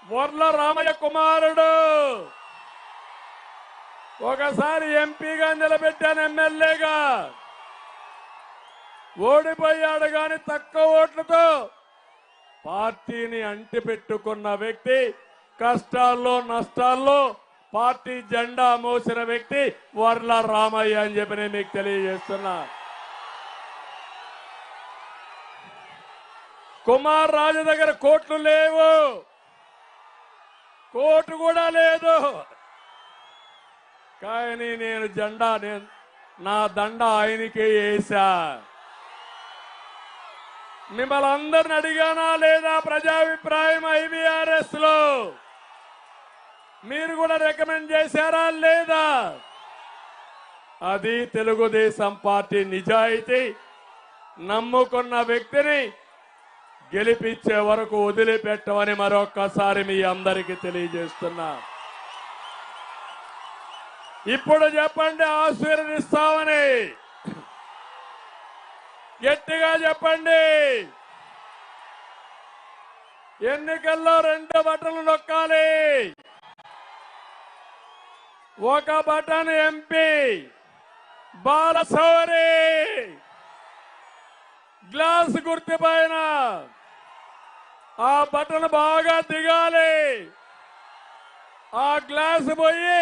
వర్ల రామయ్య కుమారుడు ఒకసారి ఎంపీగా నిలబెట్టాను, ఎమ్మెల్యేగా ఓడిపోయాడు. గాని తక్కువ ఓట్లతో పార్టీని అంటిపెట్టుకున్న వ్యక్తి, కష్టాల్లో నష్టాల్లో పార్టీ జెండా మోసిన వ్యక్తి వర్ల రామయ్య అని చెప్పి నేను మీకు తెలియజేస్తున్నా. కుమార్ రాజు దగ్గర కోట్లు లేవు, కోటు కూడా లేదు. కానీ నేను నా దండ ఆయనకే వేసా. మిమ్మల్ని అందరిని అడిగానా లేదా ప్రజాభిప్రాయం IVRS లో? మీరు కూడా రికమెండ్ చేశారా లేదా? అది తెలుగుదేశం పార్టీ నిజాయితీ. నమ్ముకున్న వ్యక్తిని గెలిపించే వరకు వదిలిపెట్టమని మరొక్కసారి మీ అందరికీ తెలియజేస్తున్నా. ఇప్పుడు చెప్పండి, ఆశీర్వదిస్తామని గట్టిగా చెప్పండి. ఎన్నికల్లో 2 బటన్లు నొక్కాలి. ఒక బటన్ ఎంపీ బాలశౌరి గ్లాస్ గుర్తుపైన ఆ బటన్ బాగా దిగాలి. ఆ గ్లాస్ పోయి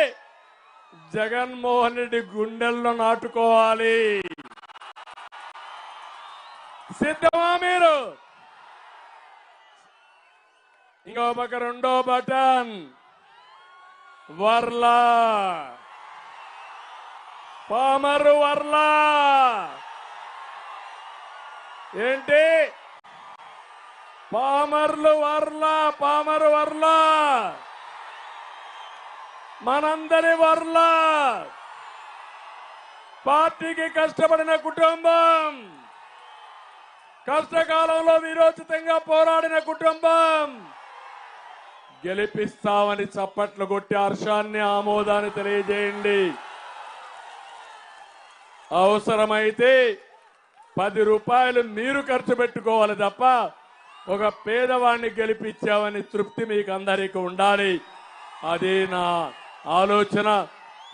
జగన్మోహన్ రెడ్డి గుండెల్లో నాటుకోవాలి. సిద్ధమా మీరు? ఇంకో పక్క 2వ బటన్ వర్లా, పామరు వర్లా. ఏంటి పామర్లు వర్లా, పామరు వర్లా, మనందరి వర్లా. పార్టీకి కష్టపడిన కుటుంబం, కష్టకాలంలో వీరోచితంగా పోరాడిన కుటుంబం. గెలిపిస్తామని చప్పట్లు కొట్టి హర్షాన్ని, ఆమోదాన్ని తెలియజేయండి. అవసరమైతే 10 రూపాయలు మీరు ఖర్చు పెట్టుకోవాలి తప్ప ఒక పేదవాడిని గెలిపించామని తృప్తి మీకు అందరికీ ఉండాలి. అదే నా ఆలోచన.